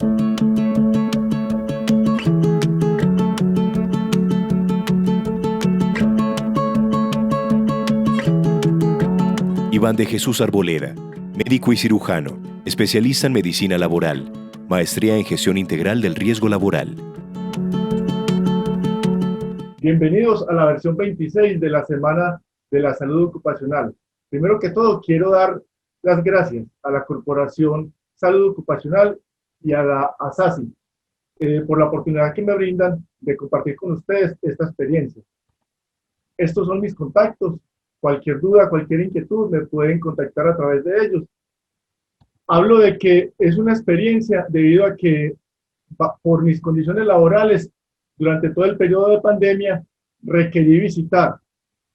Iván de Jesús Arboleda, médico y cirujano, especialista en medicina laboral, maestría en gestión integral del riesgo laboral. Bienvenidos a la versión 26 de la Semana de la Salud Ocupacional. Primero que todo, quiero dar las gracias a la Corporación Salud Ocupacional y a la ASASI por la oportunidad que me brindan de compartir con ustedes esta experiencia. Estos son mis contactos. Cualquier duda, cualquier inquietud, me pueden contactar a través de ellos. Hablo de que es una experiencia debido a que por mis condiciones laborales, durante todo el periodo de pandemia, requerí visitar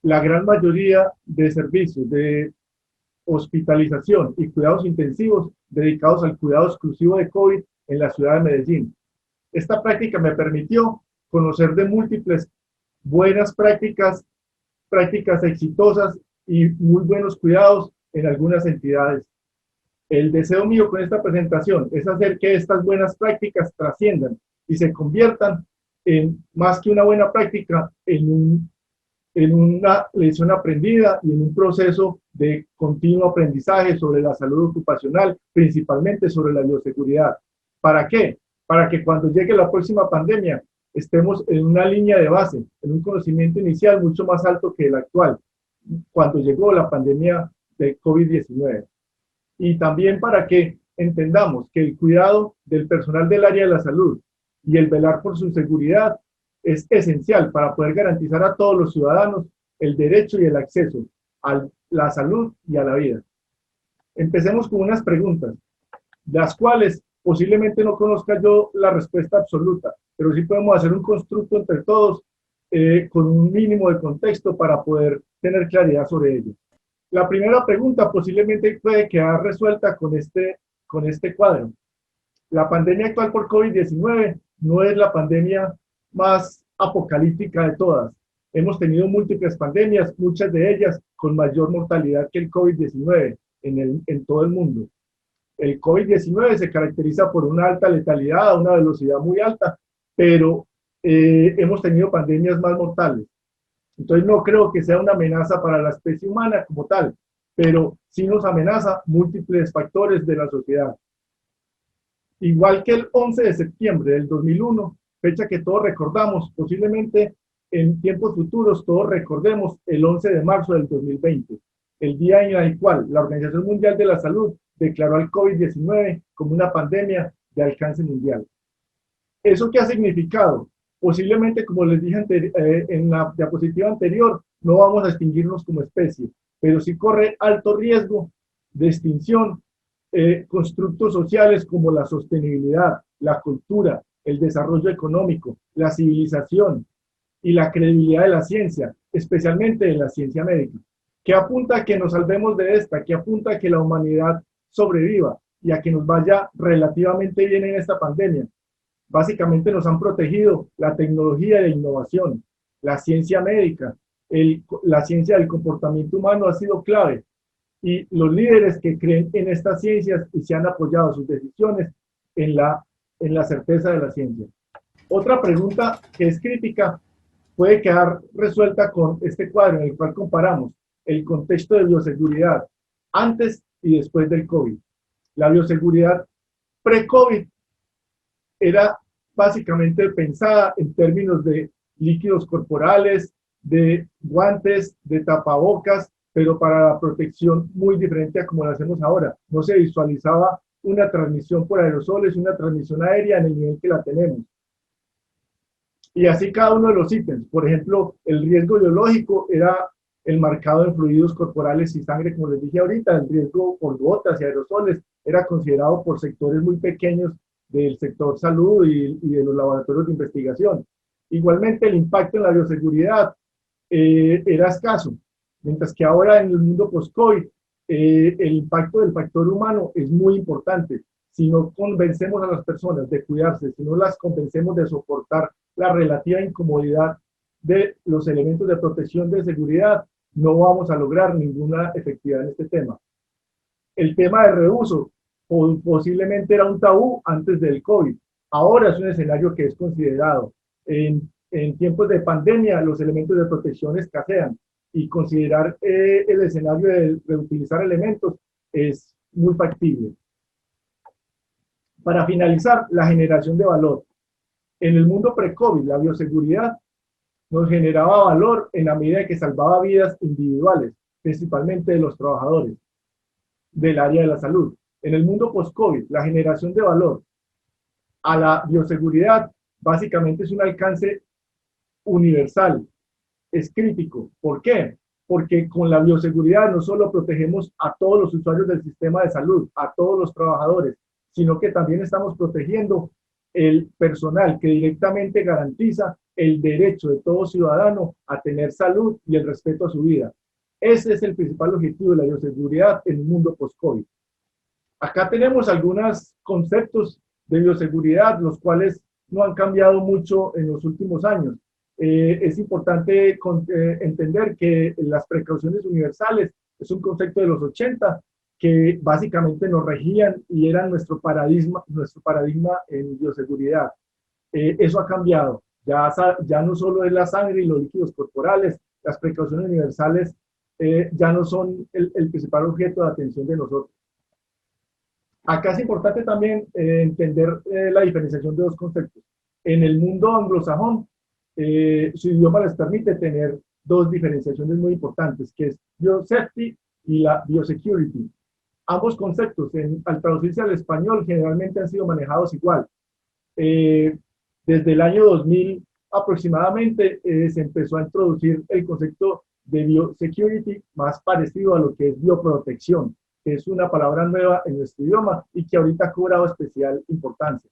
la gran mayoría de servicios de hospitalización y cuidados intensivos dedicados al cuidado exclusivo de COVID en la ciudad de Medellín. Esta práctica me permitió conocer de múltiples buenas prácticas exitosas y muy buenos cuidados en algunas entidades. El deseo mío con esta presentación es hacer que estas buenas prácticas trasciendan y se conviertan en más que una buena práctica, en una lección aprendida y en un proceso de continuo aprendizaje sobre la salud ocupacional, principalmente sobre la bioseguridad. ¿Para qué? Para que cuando llegue la próxima pandemia estemos en una línea de base, en un conocimiento inicial mucho más alto que el actual, cuando llegó la pandemia de COVID-19. Y también para que entendamos que el cuidado del personal del área de la salud y el velar por su seguridad es esencial para poder garantizar a todos los ciudadanos el derecho y el acceso a la salud y a la vida. Empecemos con unas preguntas, las cuales posiblemente no conozca yo la respuesta absoluta, pero sí podemos hacer un constructo entre todos con un mínimo de contexto para poder tener claridad sobre ello. La primera pregunta posiblemente puede quedar resuelta con este cuadro. La pandemia actual por COVID-19 no es la pandemia más apocalíptica de todas. Hemos tenido múltiples pandemias, muchas de ellas con mayor mortalidad que el COVID-19 en todo el mundo. El COVID-19 se caracteriza por una alta letalidad, una velocidad muy alta, pero hemos tenido pandemias más mortales. Entonces no creo que sea una amenaza para la especie humana como tal, pero sí nos amenaza múltiples factores de la sociedad. Igual que el 11 de septiembre del 2001, fecha que todos recordamos, posiblemente en tiempos futuros todos recordemos el 11 de marzo del 2020, el día en el cual la Organización Mundial de la Salud declaró al COVID-19 como una pandemia de alcance mundial. ¿Eso qué ha significado? Posiblemente, como les dije en la diapositiva anterior, no vamos a extinguirnos como especie, pero sí corre alto riesgo de extinción constructos sociales como la sostenibilidad, la cultura, el desarrollo económico, la civilización y la credibilidad de la ciencia, especialmente de la ciencia médica. ¿Qué apunta a que nos salvemos de esta? ¿Qué apunta a que la humanidad sobreviva y a que nos vaya relativamente bien en esta pandemia? Básicamente nos han protegido la tecnología y la innovación, la ciencia médica, la ciencia del comportamiento humano ha sido clave y los líderes que creen en estas ciencias y se han apoyado sus decisiones en la certeza de la ciencia. Otra pregunta que es crítica puede quedar resuelta con este cuadro en el cual comparamos el contexto de bioseguridad antes y después del COVID. La bioseguridad pre-COVID era básicamente pensada en términos de líquidos corporales, de guantes, de tapabocas, pero para la protección muy diferente a como la hacemos ahora. No se visualizaba una transmisión por aerosoles, una transmisión aérea en el nivel que la tenemos. Y así cada uno de los ítems. Por ejemplo, el riesgo biológico era el marcado en fluidos corporales y sangre, como les dije ahorita. El riesgo por gotas y aerosoles era considerado por sectores muy pequeños del sector salud y de los laboratorios de investigación. Igualmente, el impacto en la bioseguridad era escaso, mientras que ahora en el mundo post-COVID, el impacto del factor humano es muy importante. Si no convencemos a las personas de cuidarse, si no las convencemos de soportar la relativa incomodidad de los elementos de protección de seguridad, no vamos a lograr ninguna efectividad en este tema. El tema de reuso posiblemente era un tabú antes del COVID. Ahora es un escenario que es considerado. En tiempos de pandemia, los elementos de protección escasean y considerar el escenario de reutilizar elementos es muy factible. Para finalizar, la generación de valor. En el mundo pre-COVID, la bioseguridad nos generaba valor en la medida que salvaba vidas individuales, principalmente de los trabajadores del área de la salud. En el mundo post-COVID, la generación de valor a la bioseguridad básicamente es un alcance universal, es crítico. ¿Por qué? Porque con la bioseguridad no solo protegemos a todos los usuarios del sistema de salud, a todos los trabajadores, sino que también estamos protegiendo el personal que directamente garantiza el derecho de todo ciudadano a tener salud y el respeto a su vida. Ese es el principal objetivo de la bioseguridad en un mundo post-COVID. Acá tenemos algunos conceptos de bioseguridad, los cuales no han cambiado mucho en los últimos años. Es importante entender que las precauciones universales es un concepto de los 80 que básicamente nos regían y eran nuestro paradigma en bioseguridad. Eso ha cambiado. Ya no solo es la sangre y los líquidos corporales, las precauciones universales ya no son el principal objeto de atención de nosotros. Acá es importante también entender la diferenciación de dos conceptos. En el mundo anglosajón, su idioma les permite tener dos diferenciaciones muy importantes, que es biosafety y la biosecurity. Ambos conceptos, al traducirse al español, generalmente han sido manejados igual. Desde el año 2000 aproximadamente se empezó a introducir el concepto de biosecurity más parecido a lo que es bioprotección, que es una palabra nueva en nuestro idioma y que ahorita ha cobrado especial importancia.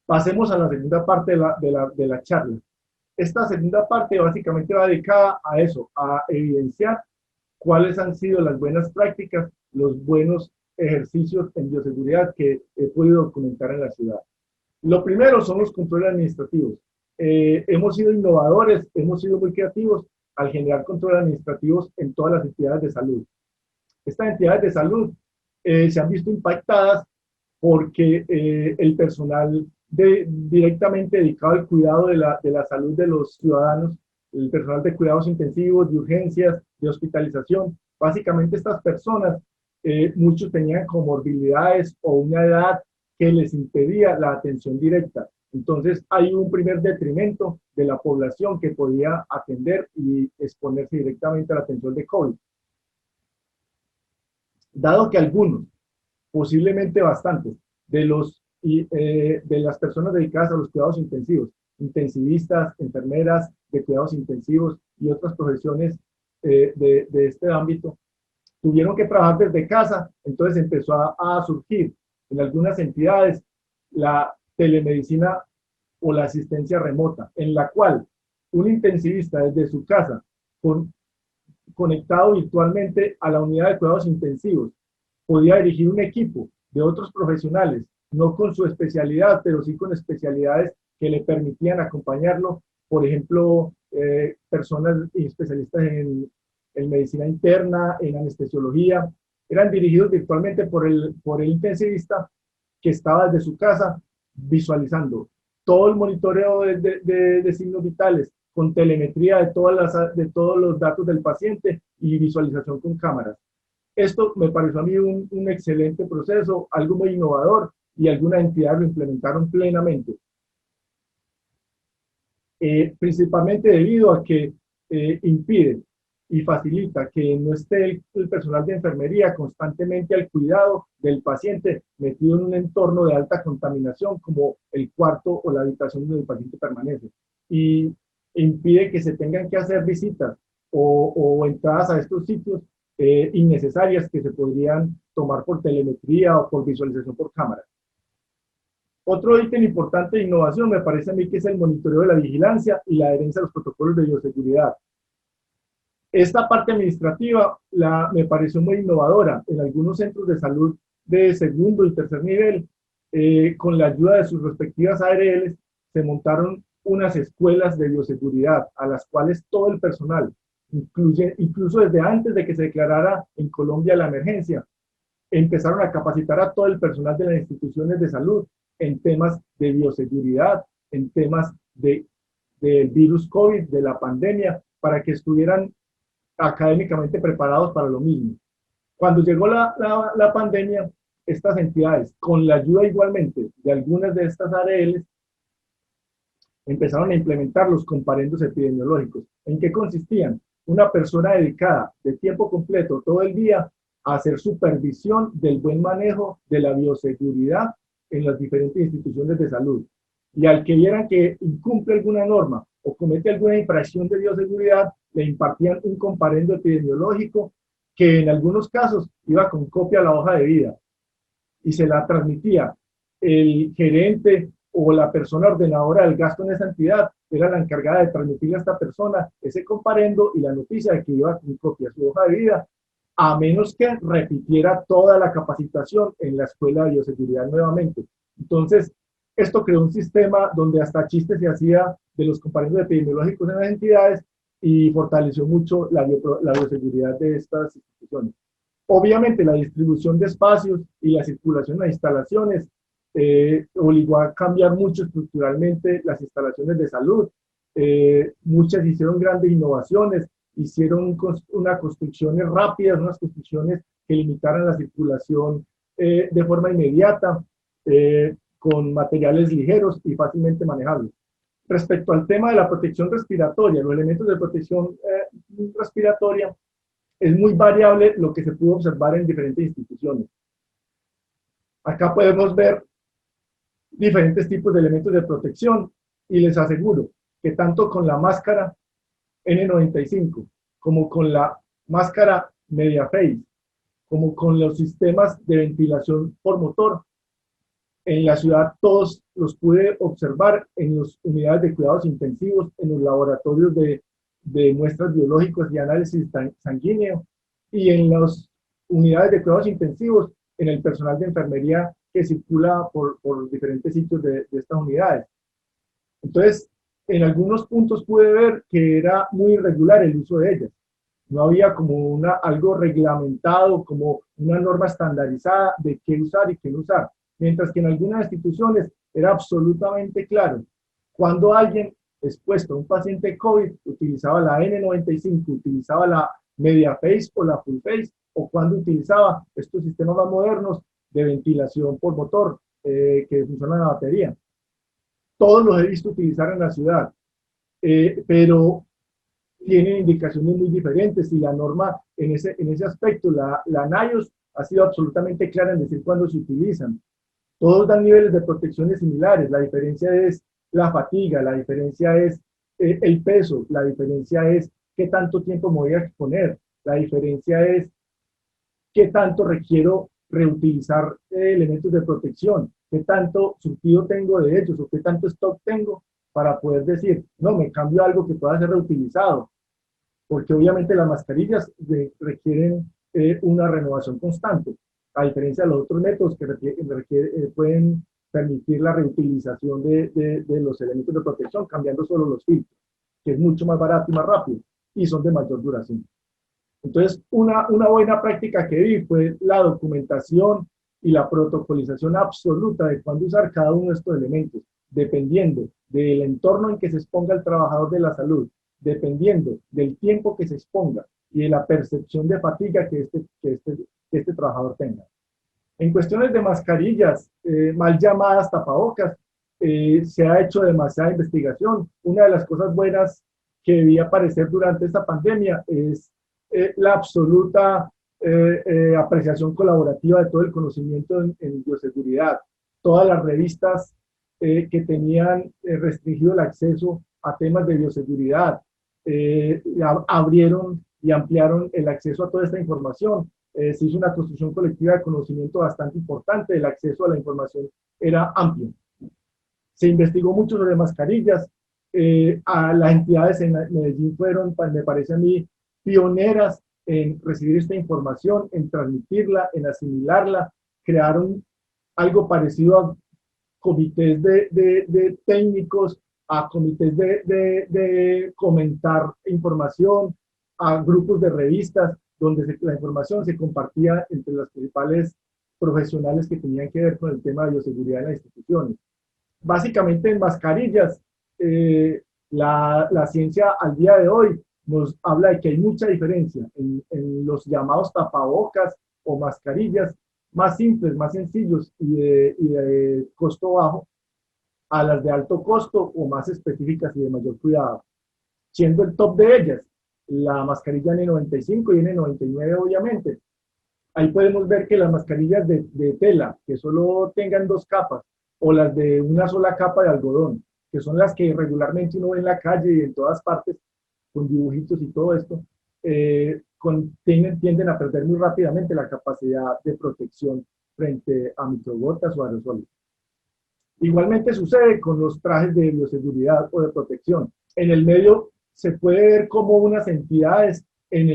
Pasemos a la segunda parte de la charla. Esta segunda parte básicamente va dedicada a eso, a evidenciar cuáles han sido las buenas prácticas, los buenos ejercicios en bioseguridad que he podido documentar en la ciudad. Lo primero son los controles administrativos. Hemos sido innovadores, hemos sido muy creativos al generar controles administrativos en todas las entidades de salud. Estas entidades de salud se han visto impactadas porque el personal directamente dedicado al cuidado de la salud de los ciudadanos, el personal de cuidados intensivos, de urgencias, de hospitalización, básicamente estas personas, muchos tenían comorbilidades o una edad que les impedía la atención directa. Entonces hay un primer detrimento de la población que podía atender y exponerse directamente a la atención de COVID. Dado que algunos, posiblemente bastantes, de las personas dedicadas a los cuidados intensivos, intensivistas, enfermeras de cuidados intensivos y otras profesiones de este ámbito, tuvieron que trabajar desde casa, entonces empezó a surgir en algunas entidades la telemedicina o la asistencia remota, en la cual un intensivista desde su casa, conectado virtualmente a la unidad de cuidados intensivos, podía dirigir un equipo de otros profesionales, no con su especialidad, pero sí con especialidades que le permitían acompañarlo, por ejemplo, personas especialistas en medicina interna, en anestesiología, eran dirigidos virtualmente por el intensivista que estaba desde su casa visualizando todo el monitoreo de signos vitales con telemetría de todos los datos del paciente y visualización con cámaras. Esto me pareció a mí un excelente proceso, algo muy innovador y algunas entidades lo implementaron plenamente. Principalmente debido a que impide y facilita que no esté el personal de enfermería constantemente al cuidado del paciente metido en un entorno de alta contaminación como el cuarto o la habitación donde el paciente permanece. Y impide que se tengan que hacer visitas o entradas a estos sitios innecesarias que se podrían tomar por telemetría o por visualización por cámara. Otro ítem importante de innovación me parece a mí que es el monitoreo de la vigilancia y la adherencia a los protocolos de bioseguridad. Esta parte administrativa me pareció muy innovadora. En algunos centros de salud de segundo y tercer nivel, con la ayuda de sus respectivas ARLs, se montaron unas escuelas de bioseguridad a las cuales todo el personal, incluso desde antes de que se declarara en Colombia la emergencia, empezaron a capacitar a todo el personal de las instituciones de salud en temas de bioseguridad, en temas del virus COVID, de la pandemia, para que estuvieran académicamente preparados para lo mismo. Cuando llegó la pandemia, estas entidades, con la ayuda igualmente de algunas de estas ARLs, empezaron a implementar los comparendos epidemiológicos. ¿En qué consistían? Una persona dedicada de tiempo completo todo el día a hacer supervisión del buen manejo de la bioseguridad en las diferentes instituciones de salud. Y al que vieran que incumple alguna norma o comete alguna infracción de bioseguridad, le impartían un comparendo epidemiológico que en algunos casos iba con copia a la hoja de vida y se la transmitía el gerente o la persona ordenadora del gasto en esa entidad, era la encargada de transmitirle a esta persona ese comparendo y la noticia de que iba con copia a su hoja de vida, a menos que repitiera toda la capacitación en la escuela de bioseguridad nuevamente. Entonces, esto creó un sistema donde hasta chistes se hacía de los comparendos epidemiológicos en las entidades y fortaleció mucho la bioseguridad de estas instituciones. Obviamente, la distribución de espacios y la circulación de instalaciones obligó a cambiar mucho estructuralmente las instalaciones de salud. Muchas hicieron grandes innovaciones, hicieron unas construcciones rápidas, unas construcciones que limitaran la circulación de forma inmediata, con materiales ligeros y fácilmente manejables. Respecto al tema de la protección respiratoria, los elementos de protección respiratoria, es muy variable lo que se pudo observar en diferentes instituciones. Acá podemos ver diferentes tipos de elementos de protección y les aseguro que tanto con la máscara N95 como con la máscara MediaFace, como con los sistemas de ventilación por motor, en la ciudad todos los pude observar en las unidades de cuidados intensivos, en los laboratorios de muestras biológicas y análisis sanguíneo, y en las unidades de cuidados intensivos, en el personal de enfermería que circula por diferentes sitios de estas unidades. Entonces, en algunos puntos pude ver que era muy irregular el uso de ellas. No había como algo reglamentado, como una norma estandarizada de qué usar y qué no usar. Mientras que en algunas instituciones era absolutamente claro. Cuando alguien expuesto a un paciente COVID utilizaba la N95, utilizaba la MediaFace o la FullFace, o cuando utilizaba estos sistemas más modernos de ventilación por motor que funcionan a batería. Todos los he visto utilizar en la ciudad, pero tienen indicaciones muy diferentes y la norma en ese aspecto, la NIOSH ha sido absolutamente clara en decir cuándo se utilizan. Todos dan niveles de protecciones similares, la diferencia es la fatiga, la diferencia es el peso, la diferencia es qué tanto tiempo me voy a exponer, la diferencia es qué tanto requiero reutilizar elementos de protección, qué tanto surtido tengo de ellos o qué tanto stock tengo para poder decir, no, me cambio algo que pueda ser reutilizado, porque obviamente las mascarillas requieren una renovación constante, a diferencia de los otros métodos que pueden permitir la reutilización de los elementos de protección, cambiando solo los filtros, que es mucho más barato y más rápido, y son de mayor duración. Entonces, una buena práctica que vi fue la documentación y la protocolización absoluta de cuándo usar cada uno de estos elementos, dependiendo del entorno en que se exponga el trabajador de la salud, dependiendo del tiempo que se exponga y de la percepción de fatiga que este trabajador tenga. En cuestiones de mascarillas, mal llamadas tapabocas, se ha hecho demasiada investigación. Una de las cosas buenas que debía aparecer durante esta pandemia es la absoluta apreciación colaborativa de todo el conocimiento en bioseguridad. Todas las revistas que tenían restringido el acceso a temas de bioseguridad abrieron y ampliaron el acceso a toda esta información. Se hizo una construcción colectiva de conocimiento bastante importante, el acceso a la información era amplio. Se investigó mucho sobre mascarillas, a las entidades en Medellín fueron, me parece a mí, pioneras en recibir esta información, en transmitirla, en asimilarla, crearon algo parecido a comités de técnicos, a comités de comentar información, a grupos de revistas donde la información se compartía entre los principales profesionales que tenían que ver con el tema de bioseguridad en las instituciones. Básicamente en mascarillas, la ciencia al día de hoy nos habla de que hay mucha diferencia en los llamados tapabocas o mascarillas más simples, más sencillos y de costo bajo, a las de alto costo o más específicas y de mayor cuidado. Siendo el top de ellas la mascarilla N95 y N99, obviamente. Ahí podemos ver que las mascarillas de tela, que solo tengan 2 capas, o las de una sola capa de algodón, que son las que regularmente uno ve en la calle y en todas partes, con dibujitos y todo esto, tienden a perder muy rápidamente la capacidad de protección frente a microgotas o aerosoles. Igualmente sucede con los trajes de bioseguridad o de protección. En el medio se puede ver cómo unas entidades en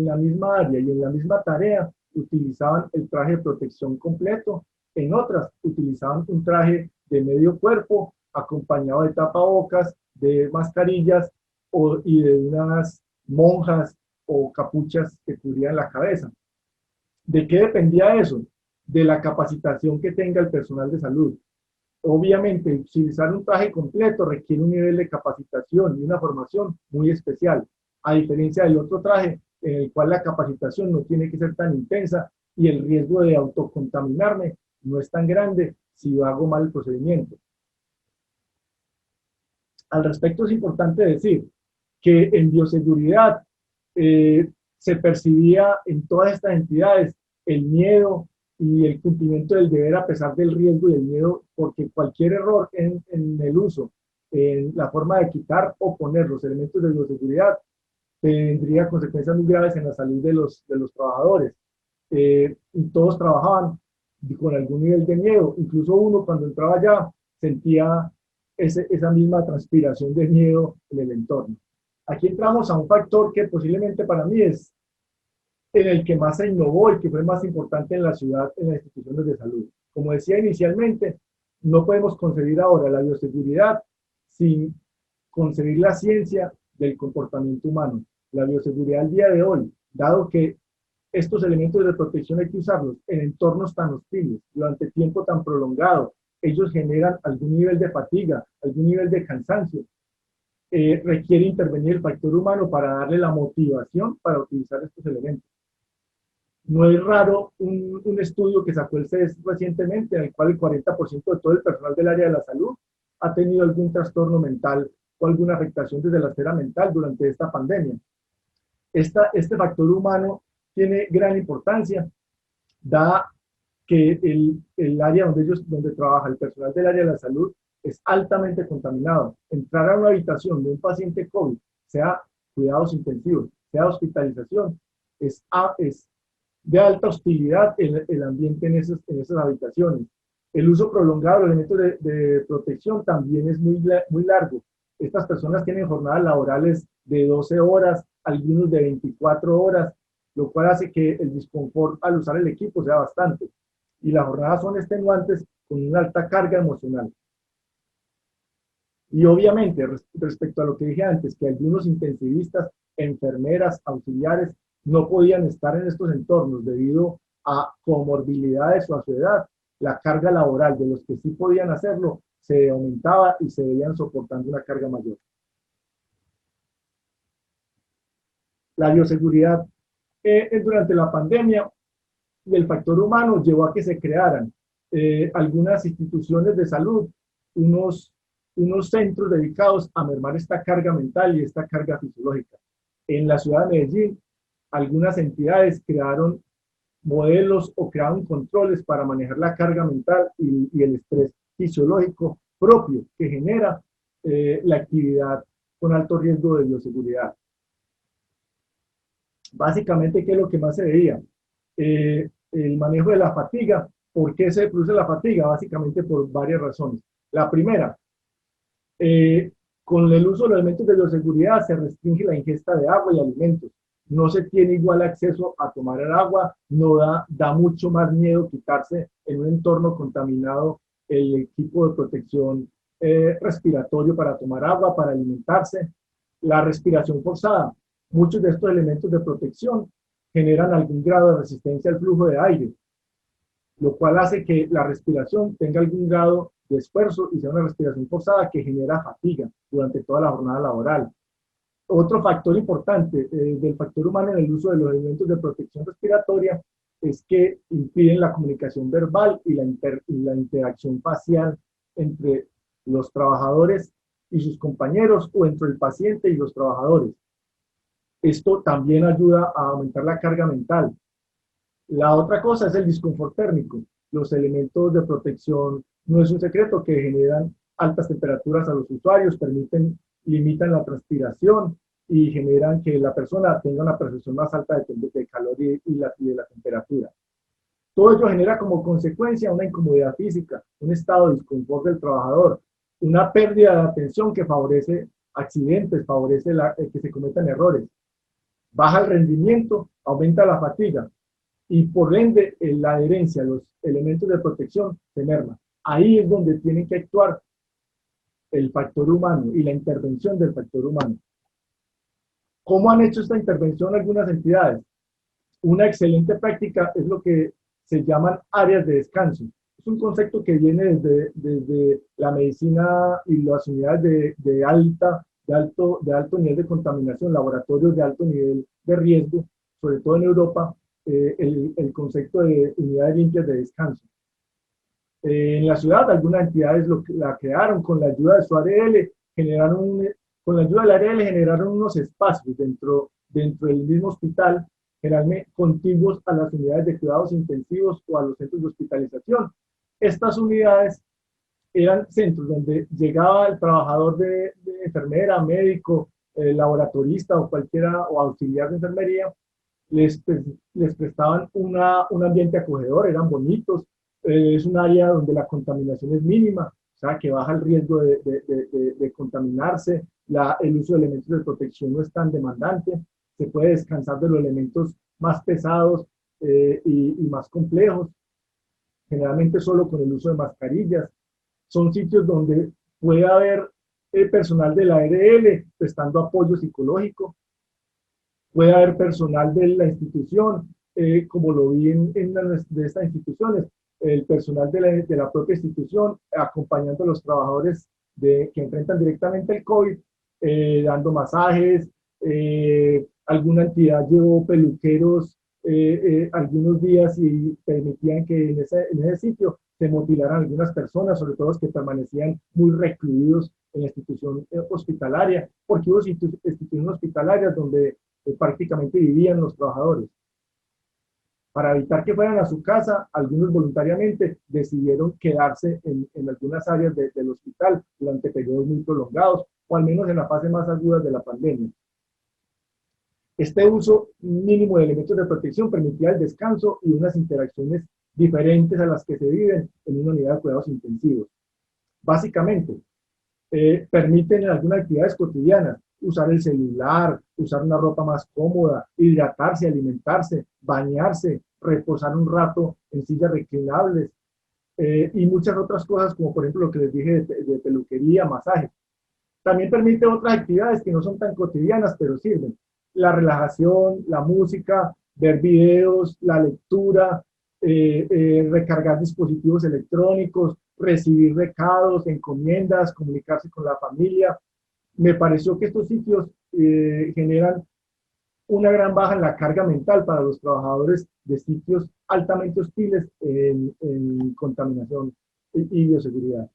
la misma área y en la misma tarea utilizaban el traje de protección completo, en otras utilizaban un traje de medio cuerpo acompañado de tapabocas, de mascarillas y de unas monjas o capuchas que cubrían la cabeza. ¿De qué dependía eso? De la capacitación que tenga el personal de salud. Obviamente, utilizar un traje completo requiere un nivel de capacitación y una formación muy especial, a diferencia del otro traje, en el cual la capacitación no tiene que ser tan intensa y el riesgo de autocontaminarme no es tan grande si yo hago mal el procedimiento. Al respecto es importante decir que en bioseguridad se percibía en todas estas entidades el miedo y el cumplimiento del deber a pesar del riesgo y el miedo, porque cualquier error en el uso, en la forma de quitar o poner los elementos de bioseguridad, tendría consecuencias muy graves en la salud de los trabajadores. Y todos trabajaban con algún nivel de miedo. Incluso uno cuando entraba allá sentía esa misma transpiración de miedo en el entorno. Aquí entramos a un factor que posiblemente para mí es en el que más se innovó y que fue más importante en la ciudad, en las instituciones de salud. Como decía inicialmente, no podemos concebir ahora la bioseguridad sin concebir la ciencia del comportamiento humano. La bioseguridad al día de hoy, dado que estos elementos de protección hay que usarlos en entornos tan hostiles, durante tiempo tan prolongado, ellos generan algún nivel de fatiga, algún nivel de cansancio. Requiere intervenir el factor humano para darle la motivación para utilizar estos elementos. No es raro un estudio que sacó el CES recientemente, en el cual el 40% de todo el personal del área de la salud ha tenido algún trastorno mental o alguna afectación desde la esfera mental durante esta pandemia. Este factor humano tiene gran importancia, dada que el área donde trabaja el personal del área de la salud es altamente contaminado. Entrar a una habitación de un paciente COVID, sea cuidados intensivos, sea hospitalización, es de alta hostilidad el ambiente en esas habitaciones. El uso prolongado de elementos de protección también es muy largo. Estas personas tienen jornadas laborales de 12 horas, algunos de 24 horas, lo cual hace que el disconfort al usar el equipo sea bastante. Y las jornadas son extenuantes con una alta carga emocional. Y obviamente, respecto a lo que dije antes, que algunos intensivistas, enfermeras, auxiliares, no podían estar en estos entornos debido a comorbilidades o a su edad, la carga laboral de los que sí podían hacerlo se aumentaba y se veían soportando una carga mayor. La bioseguridad durante la pandemia y el factor humano llevó a que se crearan algunas instituciones de salud, unos centros dedicados a mermar esta carga mental y esta carga fisiológica. En la ciudad de Medellín, algunas entidades crearon modelos o crearon controles para manejar la carga mental y el estrés fisiológico propio que genera la actividad con alto riesgo de bioseguridad. Básicamente, ¿qué es lo que más se veía? El manejo de la fatiga. ¿Por qué se produce la fatiga? Básicamente por varias razones. La primera, con el uso de los elementos de bioseguridad se restringe la ingesta de agua y alimentos. No se tiene igual acceso a tomar el agua, da mucho más miedo quitarse en un entorno contaminado el equipo de protección respiratorio para tomar agua, para alimentarse. La respiración forzada. Muchos de estos elementos de protección generan algún grado de resistencia al flujo de aire, lo cual hace que la respiración tenga algún grado de esfuerzo y sea una respiración forzada que genera fatiga durante toda la jornada laboral. Otro factor importante del factor humano en el uso de los elementos de protección respiratoria es que impiden la comunicación verbal y la interacción facial entre los trabajadores y sus compañeros o entre el paciente y los trabajadores. Esto también ayuda a aumentar la carga mental. La otra cosa es el disconfort térmico. Los elementos de protección no es un secreto que generan altas temperaturas a los usuarios, limitan la transpiración y generan que la persona tenga una percepción más alta de calor y de la temperatura. Todo ello genera como consecuencia una incomodidad física, un estado de disconfort del trabajador, una pérdida de atención que favorece accidentes, favorece que se cometan errores. Baja el rendimiento, aumenta la fatiga y por ende la adherencia a los elementos de protección se merma. Ahí es donde tiene que actuar el factor humano y la intervención del factor humano. ¿Cómo han hecho esta intervención algunas entidades? Una excelente práctica es lo que se llaman áreas de descanso. Es un concepto que viene desde la medicina y las unidades de alto nivel de contaminación, laboratorios de alto nivel de riesgo, sobre todo en Europa, el concepto de unidades limpias de descanso. En la ciudad, algunas entidades la crearon con la ayuda de su ARL, con la ayuda del ARL generaron unos espacios dentro del mismo hospital, generalmente contiguos a las unidades de cuidados intensivos o a los centros de hospitalización. Estas unidades eran centros donde llegaba el trabajador de enfermera, médico, laboratorista o cualquiera, o auxiliar de enfermería, les prestaban un ambiente acogedor, eran bonitos, es un área donde la contaminación es mínima, o sea que baja el riesgo de contaminarse, el uso de elementos de protección no es tan demandante, se puede descansar de los elementos más pesados y más complejos, generalmente solo con el uso de mascarillas. Son sitios donde puede haber personal de la ARL prestando apoyo psicológico, puede haber personal de la institución, como lo vi en de estas instituciones, el personal de la propia institución acompañando a los trabajadores que enfrentan directamente el COVID, dando masajes, alguna entidad llevó peluqueros algunos días y permitían que en ese sitio se motilaran algunas personas, sobre todo los que permanecían muy recluidos en la institución hospitalaria, porque hubo instituciones hospitalarias donde prácticamente vivían los trabajadores. Para evitar que fueran a su casa, algunos voluntariamente decidieron quedarse en algunas áreas del hospital durante periodos muy prolongados, o al menos en la fase más aguda de la pandemia. Este uso mínimo de elementos de protección permitía el descanso y unas interacciones diferentes a las que se viven en una unidad de cuidados intensivos. Básicamente, permiten en algunas actividades cotidianas usar el celular, usar una ropa más cómoda, hidratarse, alimentarse, bañarse, reposar un rato en sillas reclinables y muchas otras cosas como por ejemplo lo que les dije de peluquería, masaje. También permite otras actividades que no son tan cotidianas pero sirven. La relajación, la música, ver videos, la lectura, recargar dispositivos electrónicos, recibir recados, encomiendas, comunicarse con la familia. Me pareció que estos sitios generan una gran baja en la carga mental para los trabajadores de sitios altamente hostiles en contaminación y bioseguridad.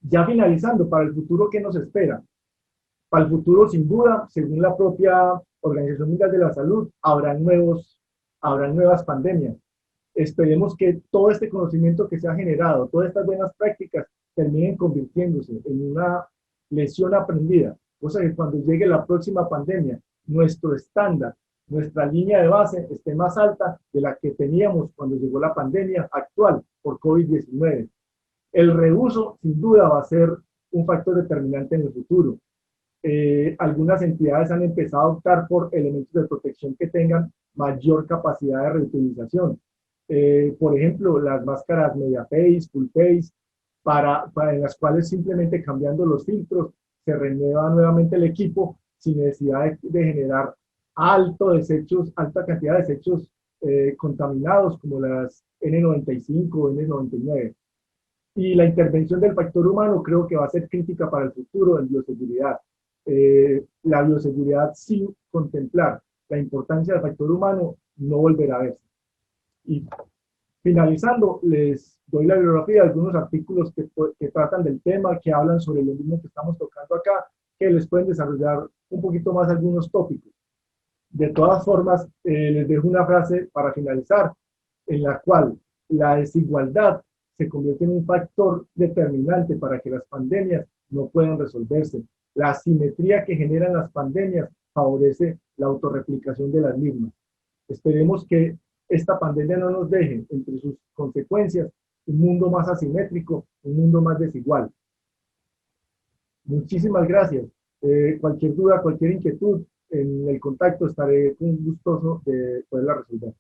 Ya finalizando, para el futuro, ¿qué nos espera? Para el futuro, sin duda, según la propia Organización Mundial de la Salud, habrán nuevas pandemias. Esperemos que todo este conocimiento que se ha generado, todas estas buenas prácticas, terminen convirtiéndose en una lección aprendida. Cosa que cuando llegue la próxima pandemia, nuestro estándar, nuestra línea de base esté más alta de la que teníamos cuando llegó la pandemia actual por COVID-19. El reuso, sin duda, va a ser un factor determinante en el futuro. Algunas entidades han empezado a optar por elementos de protección que tengan mayor capacidad de reutilización. Por ejemplo, las máscaras media face, full face, en las cuales simplemente cambiando los filtros se renueva nuevamente el equipo sin necesidad de generar alta cantidad de desechos contaminados como las N95 o N99. Y la intervención del factor humano creo que va a ser crítica para el futuro en bioseguridad. La bioseguridad sin contemplar la importancia del factor humano no volverá a verse. Y finalizando, les doy la bibliografía de algunos artículos que tratan del tema, que hablan sobre lo mismo que estamos tocando acá, que les pueden desarrollar un poquito más algunos tópicos. De todas formas, les dejo una frase para finalizar, en la cual la desigualdad se convierte en un factor determinante para que las pandemias no puedan resolverse. La asimetría que generan las pandemias favorece la autorreplicación de las mismas. Esperemos que esta pandemia no nos deje, entre sus consecuencias, un mundo más asimétrico, un mundo más desigual. Muchísimas gracias. Cualquier duda, cualquier inquietud, en el contacto estaré gustoso de poderla resolver.